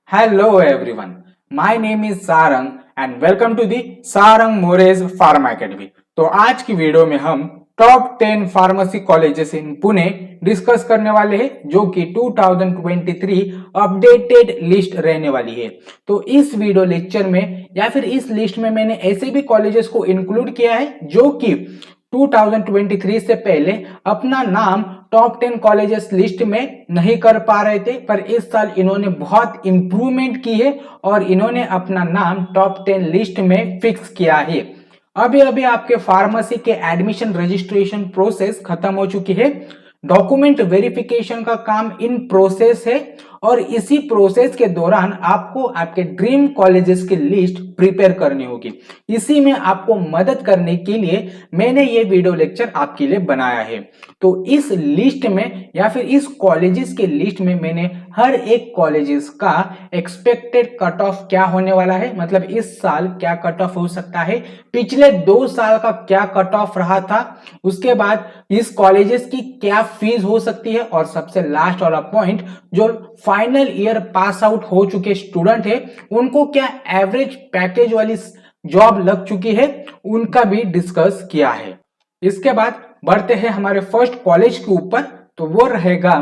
Hello everyone, my name is Sarang and welcome to the Sarang Mores Pharma Academy। तो आज की video में हम top 10 pharmacy colleges in Pune discuss करने वाले हैं जो कि 2023 अपडेटेड लिस्ट रहने वाली है। तो इस वीडियो लेक्चर में या फिर इस लिस्ट में मैंने ऐसे भी कॉलेजेस को इंक्लूड किया है जो कि 2023 से पहले अपना नाम टॉप 10 कॉलेजेस लिस्ट में नहीं कर पा रहे थे, पर इस साल इन्होंने बहुत इंप्रूवमेंट की है और इन्होंने अपना नाम टॉप 10 लिस्ट में फिक्स किया है। अभी अभी आपके फार्मेसी के एडमिशन रजिस्ट्रेशन प्रोसेस खत्म हो चुकी है। डॉक्यूमेंट वेरिफिकेशन का काम इन प्रोसेस है और इसी प्रोसेस के दौरान आपको आपके ड्रीम कॉलेजेस की लिस्ट प्रिपेयर करनी होगी। इसी में आपको मदद करने के लिए मैंने ये वीडियो लेक्चर आपके लिए बनाया है। तो इस लिस्ट में या फिर इस कॉलेजेस के लिस्ट में मैंने हर एक कॉलेजेस का एक्सपेक्टेड कट ऑफ क्या होने वाला है, मतलब इस साल क्या कट ऑफ हो सकता है, पिछले 2 साल का क्या कट ऑफ रहा था, उसके बाद इस कॉलेजेस की क्या फीस हो सकती है और सबसे लास्ट वाला पॉइंट जो फाइनल ईयर पास आउट हो चुके स्टूडेंट है उनको क्या एवरेज पैकेज वाली जॉब लग चुकी है उनका भी डिस्कस किया है। इसके बाद बढ़ते हैं हमारे फर्स्ट कॉलेज के ऊपर, तो वो रहेगा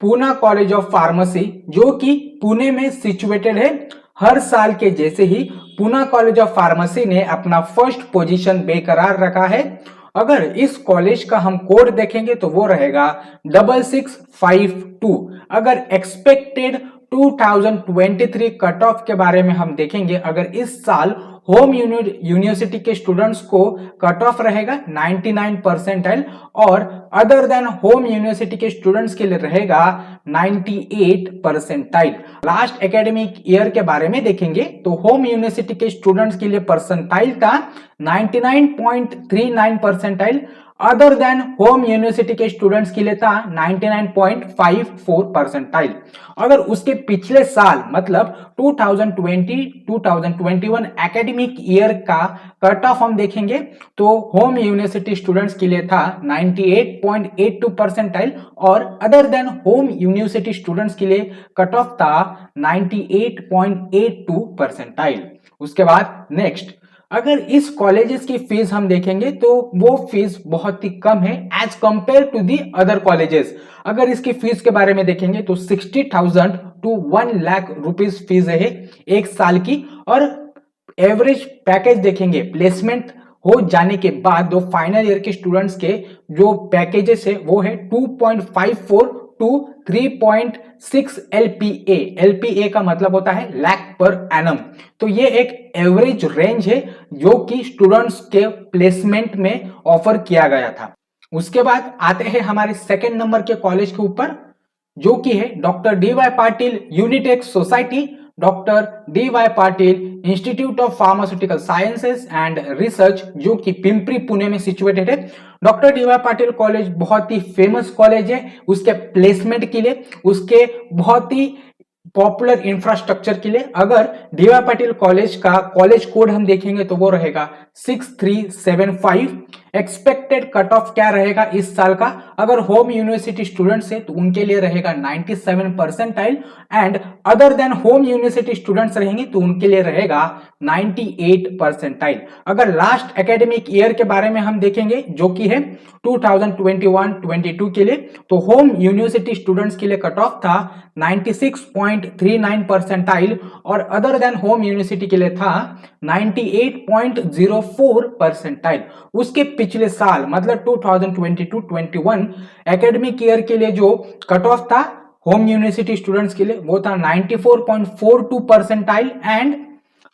पूना कॉलेज ऑफ फार्मेसी जो कि पुणे में सिचुएटेड है। हर साल के जैसे ही पूना कॉलेज ऑफ फार्मेसी ने अपना फर्स्ट पोजीशन बेकरार रखा है। अगर इस कॉलेज का हम कोड देखेंगे तो वो रहेगा 6652। अगर एक्सपेक्टेड 2023 कट ऑफ के बारे में हम देखेंगे, अगर इस साल होम यूनिवर्सिटी के स्टूडेंट्स को कट ऑफ रहेगा 99 परसेंटाइल और अदर देन होम यूनिवर्सिटी के स्टूडेंट्स के लिए रहेगा 98 परसेंटाइल। लास्ट एकेडमिक ईयर के बारे में देखेंगे तो होम यूनिवर्सिटी के स्टूडेंट्स के लिए परसेंटाइल था 99.39 percentile, other than home university के स्टूडेंट्स के लिए था 99.54 परसेंटाइल। अगर उसके पिछले साल मतलब 2020-2021 एकेडमिक ईयर का कट ऑफ हम देखेंगे तो होम यूनिवर्सिटी स्टूडेंट्स के लिए था 98.82 परसेंटाइल और other than home university students के लिए कट ऑफ था 98.82 परसेंटाइल। उसके बाद नेक्स्ट, अगर इस कॉलेजेस की फीस हम देखेंगे तो वो फीस बहुत ही कम है as compared to the other colleges. अगर इसकी फीस के बारे में देखेंगे तो 60,000 to 1 लाख रुपीस फीस है एक साल की, और एवरेज पैकेज देखेंगे प्लेसमेंट हो जाने के बाद दो फाइनल ईयर के स्टूडेंट्स के जो पैकेजेस है वो है 2.54 to 3.6 LPA। LPA का मतलब होता है लाख पर एनम। तो ये एक एवरेज रेंज है जो कि स्टूडेंट्स के प्लेसमेंट में ऑफर किया गया था। उसके बाद आते हैं हमारे सेकंड नंबर के कॉलेज के ऊपर जो कि है doctor DY Patil Unitech society, doctor DY Patil institute of pharmaceutical sciences and research जो कि पिंपरी पुणे में सिचुएटेड है। डॉक्टर DY पाटिल कॉलेज बहुत ही फेमस कॉलेज है उसके प्लेसमेंट के लिए, उसके बहुत ही पॉपुलर इंफ्रास्ट्रक्चर के लिए। अगर DY पाटिल कॉलेज का कॉलेज कोड हम देखेंगे तो वो रहेगा 6375। एक्सपेक्टेड कट ऑफ क्या रहेगा इस साल का, अगर होम यूनिवर्सिटी स्टूडेंट्स है तो उनके लिए रहेगा 97 percentile and other than home university students रहेंगे तो उनके लिए रहेगा 98 परसेंटाइल। अगर लास्ट एकेडमिक ईयर के बारे में हम देखेंगे जो कि है 2021-22 के लिए, तो होम यूनिवर्सिटी स्टूडेंट्स के लिए कट ऑफ था 96.39 परसेंटाइल और अदर देन होम यूनिवर्सिटी के लिए था 98.04 परसेंटाइल। उसके पिछले साल मतलब 2022-21 एकेडमिक ईयर के लिए जो कट ऑफ था होम यूनिवर्सिटी स्टूडेंट्स के लिए वो था 94.42 percentile and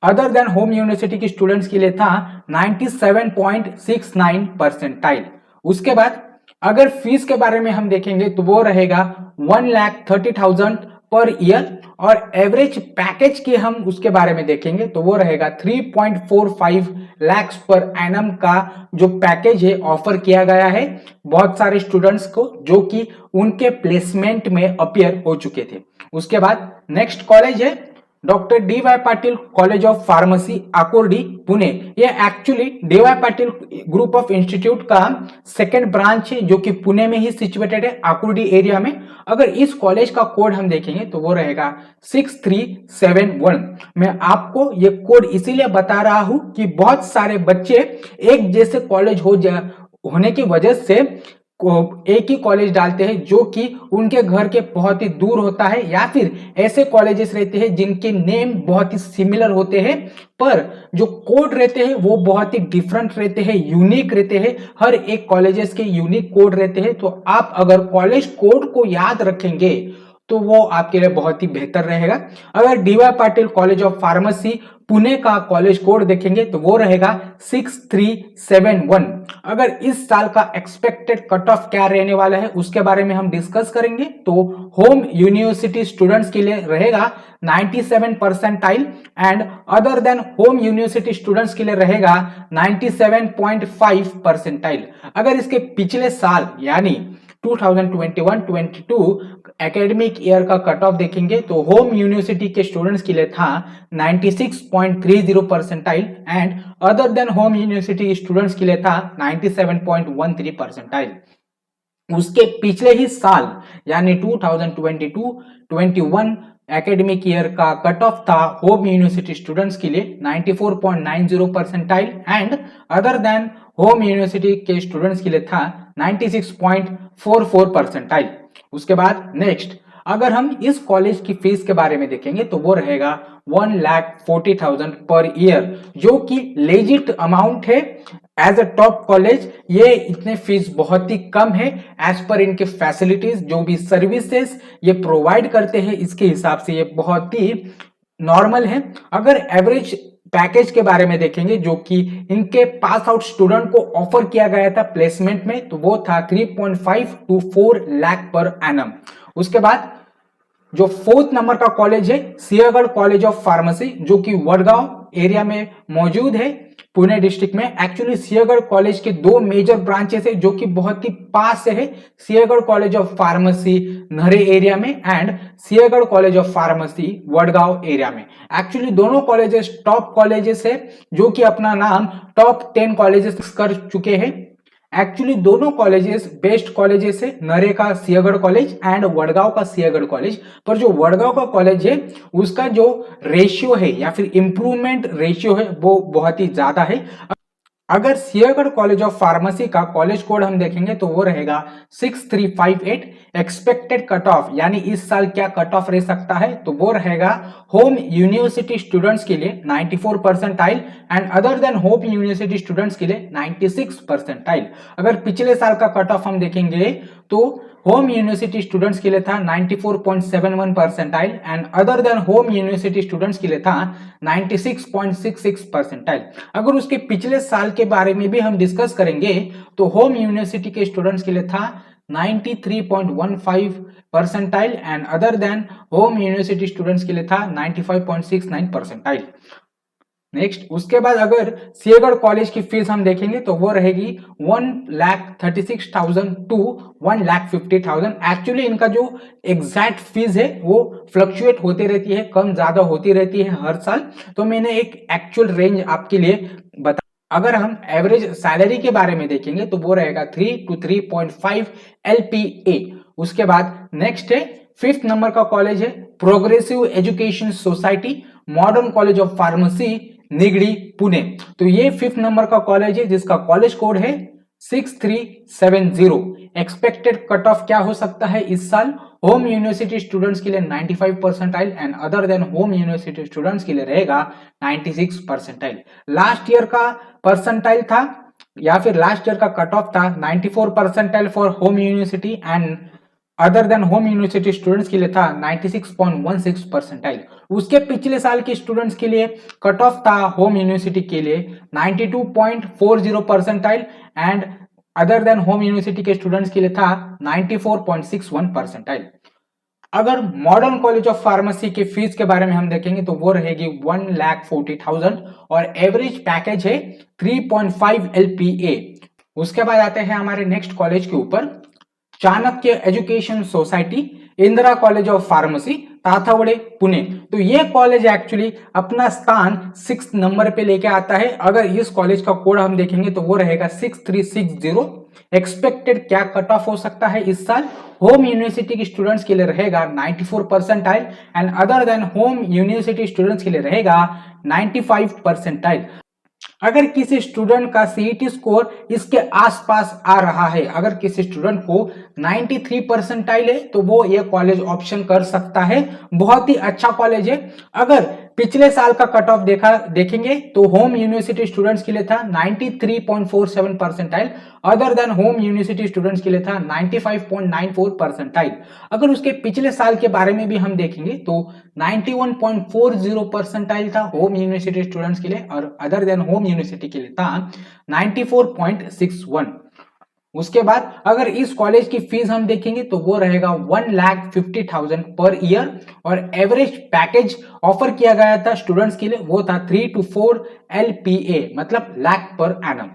other than home university के स्टूडेंट्स के लिए था 97.69 परसेंटाइल। उसके बाद अगर फीस के बारे में हम देखेंगे तो वो रहेगा 1,30,000 पर ईयर और एवरेज पैकेज की हम उसके बारे में देखेंगे तो वो रहेगा 3.45 लाख पर एनम का जो पैकेज है ऑफर किया गया है बहुत सारे स्टूडेंट्स को जो कि उनके प्लेसमेंट में अपीयर हो चुके थे। उसके बाद नेक्स्ट कॉलेज है doctor D Y Patil college of pharmacy Akurdi Pune, ये actually D Y Patil group of institute का सेकेंड ब्रांच है जो कि पुणे में ही सिचुएटेड है, आकुर्डी एरिया में। अगर इस कॉलेज का कोड हम देखेंगे तो वो रहेगा 6371। मैं आपको ये कोड इसीलिए बता रहा हूं कि बहुत सारे बच्चे एक जैसे कॉलेज होने की वजह से एक ही कॉलेज डालते हैं जो कि उनके घर के बहुत ही दूर होता है, या फिर ऐसे कॉलेजेस रहते हैं जिनके नेम बहुत ही सिमिलर होते हैं पर जो कोड रहते हैं वो बहुत ही डिफरेंट रहते हैं, यूनिक रहते हैं। हर एक कॉलेजेस के यूनिक कोड रहते हैं। तो आप अगर कॉलेज कोड को याद रखेंगे तो वो आपके लिए बहुत ही बेहतर रहेगा। अगर D Y Patil college of pharmacy Pune का कॉलेज कोड देखेंगे तो वो रहेगा 6371। अगर इस साल का एक्सपेक्टेड कट ऑफ क्या रहने वाला है उसके बारे में हम डिस्कस करेंगे। तो होम यूनिवर्सिटी स्टूडेंट्स के लिए रहेगा 97 percentile and other than home university students के लिए रहेगा 97.5 परसेंटाइल। अगर इसके पिछले साल यानी 2021-22 एकेडमिक ईयर का कट ऑफ देखेंगे तो होम यूनिवर्सिटी के स्टूडेंट्स के लिए था 96.30 percentile and other than home university students के लिए था 97.13 परसेंटाइल। उसके पिछले ही साल यानी 2022-21 एकेडमिक ईयर का कट ऑफ था होम यूनिवर्सिटी स्टूडेंट्स के लिए 94.90 percentile and other than home university के स्टूडेंट्स के लिए था 96.44 परसेंटाइल। उसके बाद नेक्स्ट अगर हम इस कॉलेज की फीस के बारे में देखेंगे तो वो रहेगा 1,40,000 पर ईयर, जो कि लेजिट अमाउंट है एज अ टॉप कॉलेज। ये इतने फीस बहुत ही कम है एज पर इनके फैसिलिटीज जो भी सर्विसेज ये प्रोवाइड करते हैं इसके हिसाब से ये बहुत ही नॉर्मल है। अगर एवरेज पैकेज के बारे में देखेंगे जो कि इनके पास आउट स्टूडेंट को ऑफर किया गया था प्लेसमेंट में तो वो था 3.5 to 4 लाख पर एनम। उसके बाद जो 4th नंबर का कॉलेज है सिंहगढ़ कॉलेज ऑफ फार्मेसी जो कि वडगांव एरिया में मौजूद है पुणे डिस्ट्रिक्ट में। एक्चुअली सिंहगढ़ कॉलेज के दो मेजर ब्रांचेस है जो कि बहुत ही पास से है, Sinhgad college of pharmacy Narhe area में and Sinhgad college of pharmacy Vadgaon area में। एक्चुअली दोनों कॉलेजेस टॉप कॉलेजेस है जो कि अपना नाम टॉप 10 कॉलेजेस कर चुके हैं। एक्चुअली दोनों कॉलेजेस बेस्ट कॉलेजेस है, नरे का सिंहगढ़ कॉलेज एंड वडगांव का सिंहगढ़ कॉलेज। पर जो वडगांव का कॉलेज है उसका जो रेशियो है या फिर इंप्रूवमेंट रेशियो है वो बहुत ही ज्यादा है। अगर सिंहगढ़ कॉलेज ऑफ फार्मेसी का कॉलेज कोड हम देखेंगे तो वो रहेगा 6358। एक्सपेक्टेड कट ऑफ यानी इस साल क्या कट ऑफ रह सकता है तो वो रहेगा होम यूनिवर्सिटी स्टूडेंट्स के लिए 94 percentile and other than home university students के लिए 96 परसेंटाइल। अगर पिछले साल का कट ऑफ हम देखेंगे तो होम यूनिवर्सिटी स्टूडेंट्स के लिए था 94.71 percentile and other than home university students के लिए था 96.66 परसेंटाइल। अगर उसके पिछले साल के बारे में भी हम डिस्कस करेंगे तो होम यूनिवर्सिटी के स्टूडेंट्स के लिए था 93.15 percentile and other than home university students के लिए था 95.69 परसेंटाइल। नेक्स्ट उसके बाद अगर सिंहगढ़ कॉलेज की फीस हम देखेंगे तो वो रहेगी 1,36,000 to 1,50,000। एक्चुअली इनका जो एग्जैक्ट फीस है वो फ्लक्चुएट होती रहती है, कम ज्यादा होती रहती है हर साल। तो मैंने एक एक्चुअल रेंज आपके लिए बता। अगर हम एवरेज सैलरी के बारे में देखेंगे तो वो रहेगा 3 to 3.5 LPA। उसके बाद नेक्स्ट है 5th नंबर का कॉलेज है progressive education society modern college of pharmacy Nigdi Pune. तो ये 5th नंबर का कॉलेज है जिसका कॉलेज कोड है 6370। एक्सपेक्टेड कट ऑफ क्या हो सकता है इस साल? होम यूनिवर्सिटी स्टूडेंट्स के लिए 95 percentile and other than home university students के लिए रहेगा 96 परसेंटाइल। लास्ट ईयर का परसेंटाइल था या फिर लास्ट ईयर का कट ऑफ था 94 percentile for home university and other than home university students के लिए था 96.16 परसेंटाइल। उसके पिछले साल के स्टूडेंट्स के लिए कट ऑफ था होम यूनिवर्सिटी के लिए 92.40 percentile and other than home university के स्टूडेंट्स के लिए था 94.61 परसेंटाइल। अगर मॉडर्न कॉलेज ऑफ फार्मेसी की फीस के बारे में हम देखेंगे तो वो रहेगी 1,40,000 और एवरेज पैकेज है 3.5 LPA। उसके बाद आते हैं हमारे नेक्स्ट कॉलेज के ऊपर, Chanakya education society Indira college of pharmacy Tathawade Pune. तो ये कॉलेज एक्चुअली अपना स्थान 6 नंबर पे लेके आता है। अगर इस कॉलेज का कोड हम देखेंगे तो वो रहेगा 6360। एक्सपेक्टेड क्या कट ऑफ हो सकता है इस साल? होम यूनिवर्सिटी के स्टूडेंट्स के लिए रहेगा 94 percentile and other than home university students के लिए रहेगा 95 परसेंटाइल। अगर किसी स्टूडेंट का सीईटी स्कोर इसके आसपास आ रहा है, अगर किसी स्टूडेंट को 93 परसेंटाइल है तो वो ये कॉलेज ऑप्शन कर सकता है। बहुत ही अच्छा कॉलेज है। अगर पिछले साल का कट ऑफ देखेंगे तो होम यूनिवर्सिटी स्टूडेंट्स के लिए था 93.47 percentile, other than home university students के लिए था 95.94 परसेंटाइल। अगर उसके पिछले साल के बारे में भी हम देखेंगे तो 91.40 परसेंटाइल था होम यूनिवर्सिटी स्टूडेंट्स के लिए और अदर देन होम यूनिवर्सिटी के लिए था 94.61। उसके बाद अगर इस कॉलेज की फीस हम देखेंगे तो वो रहेगा 1,50,000 पर ईयर और एवरेज पैकेज ऑफर किया गया था स्टूडेंट्स के लिए वो था 3 to 4 LPA मतलब लाख पर एनम।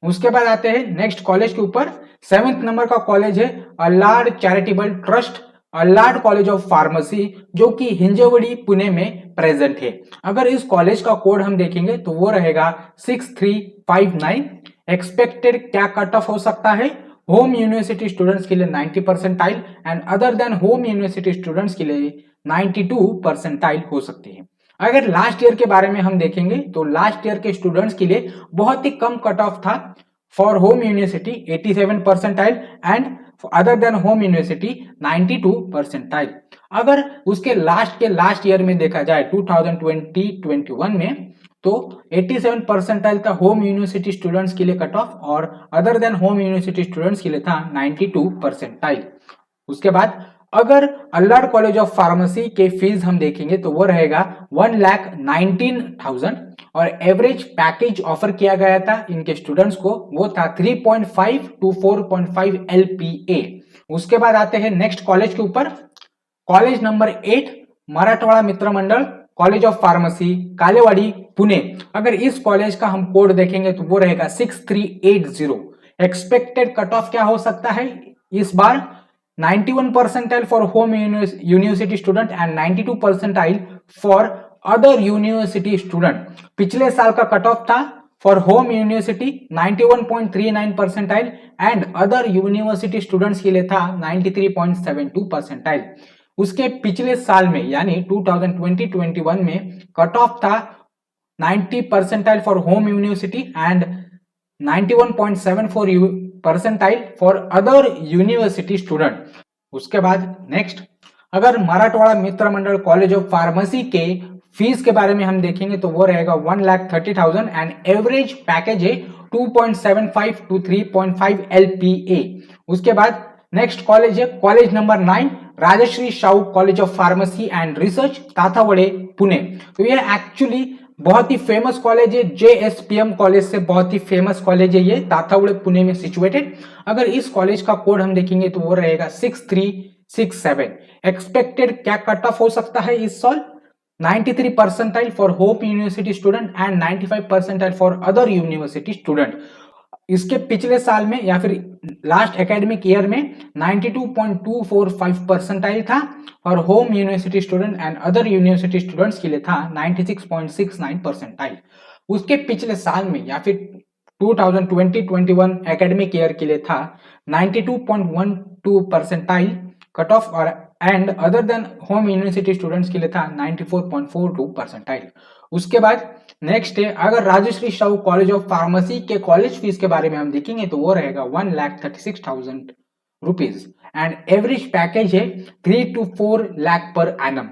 उसके बाद आते हैं नेक्स्ट कॉलेज के ऊपर। 7th नंबर का कॉलेज है Allard charitable trust, Allard college of pharmacy, जो कि हिंजवड़ी पुणे में प्रेजेंट है। अगर इस कॉलेज का कोड हम देखेंगे तो वो रहेगा 6359। एक्सपेक्टेड क्या कट ऑफ हो सकता है? होम यूनिवर्सिटी स्टूडेंट्स के लिए 90 percentile and other than home university students के लिए 92 परसेंटाइल हो सकती है। अगर लास्ट ईयर के बारे में हम देखेंगे तो लास्ट ईयर के स्टूडेंट्स के लिए बहुत ही कम कट ऑफ था। For home university 87 percentile and other than home university 92 percentile. अगर उसके लास्ट ईयर में देखा जाए 2020-21 में तो 87 परसेंटाइल था होम यूनिवर्सिटी स्टूडेंट्स के लिए कट ऑफ और other than home university students के लिए था 92 परसेंटाइल। उसके बाद अगर अल्लाड कॉलेज ऑफ फार्मेसी के फीस हम देखेंगे तो वो रहेगा 1,19,000 और एवरेज पैकेज ऑफर किया गया था इनके स्टूडेंट्स को वो था 3.5 to 4.5 LPA। उसके बाद आते हैं नेक्स्ट कॉलेज के ऊपर। College number 8 Marathwada Mitra Mandal college of pharmacy Kalewadi Pune. अगर इस कॉलेज का हम कोड देखेंगे तो वो रहेगा 6380। एक्सपेक्टेड कट ऑफ क्या हो सकता है इस बार? 91 percentile for home university student and 92 percentile for other university student. पिछले साल का कट ऑफ था for home university 91.39 percentile and other university students के लिए था 93.72 परसेंटाइल। उसके पिछले साल में यानी 2020-21 में कट ऑफ था 90 percentile for home university and 91.74 percentile for other university student. उसके बाद नेक्स्ट अगर मराठवाड़ा मित्र मंडल कॉलेज ऑफ फार्मेसी के फीस के बारे में हम देखेंगे तो वो रहेगा 1,30,000 एंड एवरेज पैकेज है 2.75 to 3.5 LPA। उसके बाद नेक्स्ट कॉलेज है college number 9 Rajarshi Shahu college of pharmacy and research Tathawade Pune. तो ये एक्चुअली बहुत ही फेमस कॉलेज है, JSPM कॉलेज से बहुत ही फेमस कॉलेज है ये, ताथावड़े पुणे में सिचुएटेड। अगर इस कॉलेज का कोड हम देखेंगे तो वो रहेगा 6367। एक्सपेक्टेड क्या कट ऑफ हो सकता है इस साल? 93 percentile for home university student and 95 percentile for other university student. इसके पिछले साल में या फिर लास्ट एकेडमिक ईयर में 92.245 परसेंटाइल था और home university student and other university students के लिए था 96.69 परसेंटाइल। उसके पिछले साल में या फिर 2020-21 एकेडमिक ईयर के लिए था 92.12 परसेंटाइल कट ऑफ और and other than home university students के लिए था 94.42 परसेंटाइल। उसके बाद नेक्स्ट है अगर Rajarshi Shahu college of pharmacy के कॉलेज फीस के बारे में हम देखेंगे तो वो रहेगा 1,36,000 रुपीज एंड एवरेज पैकेज है 3 to 4 लाख पर एनम।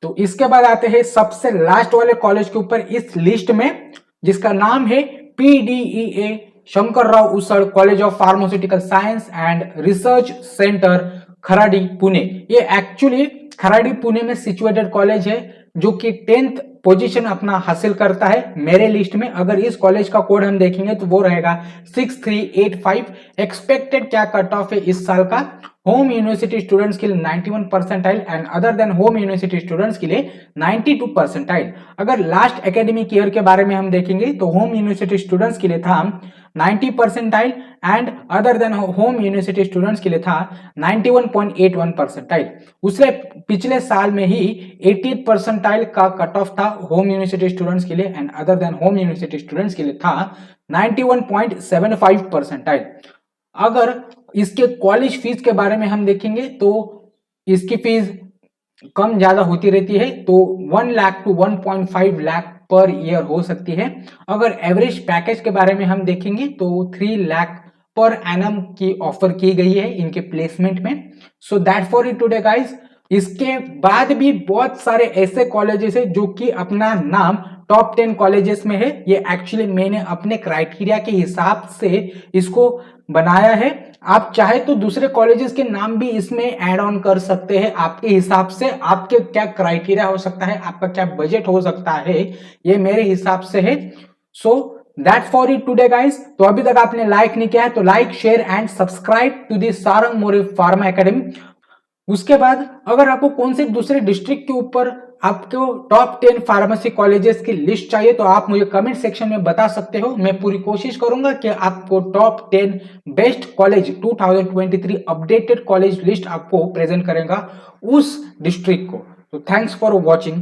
तो इसके बाद आते हैं सबसे लास्ट वाले कॉलेज के ऊपर इस लिस्ट में जिसका नाम है PDEA शंकरराव उसड़ college of pharmaceutical science and research centre Kharadi Pune. ये एक्चुअली खराडी पुणे में सिचुएटेड कॉलेज है जो कि 10th पोजीशन अपना हासिल करता है मेरे लिस्ट में। अगर इस कॉलेज का कोड हम देखेंगे तो वो रहेगा 6385। एक्सपेक्टेड क्या कट ऑफ है इस साल का? होम यूनिवर्सिटी स्टूडेंट्स के लिए 91 percentile and other than home university students के लिए 92 परसेंटाइल। अगर लास्ट एकेडमिक ईयर के बारे में हम देखेंगे तो होम यूनिवर्सिटी स्टूडेंट्स के लिए था 90 percentile and other than home university students के लिए था 91.81 परसेंटाइल। उससे पिछले साल में ही 80 परसेंटाइल का कट ऑफ था होम यूनिवर्सिटी स्टूडेंट्स के लिए and other than home university students के लिए था 91.75 परसेंटाइल। अगर इसके कॉलेज फीस के बारे में हम देखेंगे तो इसकी फीस कम ज्यादा होती रहती है, तो 1 lakh to 1.5 lakh per year हो सकती है। अगर एवरेज पैकेज के बारे में हम देखेंगे तो 3 लाख पर एनम की ऑफर की गई है इनके प्लेसमेंट में। सो that for it today guys. इसके बाद भी बहुत सारे ऐसे कॉलेजेस है जो कि अपना नाम टॉप 10 कॉलेजेस में है। ये एक्चुअली मैंने अपने क्राइटेरिया के हिसाब से इसको बनाया है। आप चाहे तो दूसरे कॉलेजेस के नाम भी इसमें ऐड ऑन कर सकते हैं आपके हिसाब से। आपके क्या क्राइटेरिया हो सकता है, आपका क्या बजट हो सकता है, ये मेरे हिसाब से है। So that for it today guys. तो अभी तक आपने लाइक नहीं किया है तो like share and subscribe to the Sarang More pharma academy. उसके बाद अगर आपको कौन से दूसरे डिस्ट्रिक्ट के ऊपर आपको टॉप 10 फार्मेसी कॉलेजेस की लिस्ट चाहिए तो आप मुझे कमेंट सेक्शन में बता सकते हो। मैं पूरी कोशिश करूंगा कि आपको top 10 best college 2023 updated college list आपको प्रेजेंट करेगा उस डिस्ट्रिक्ट को। तो थैंक्स फॉर वॉचिंग।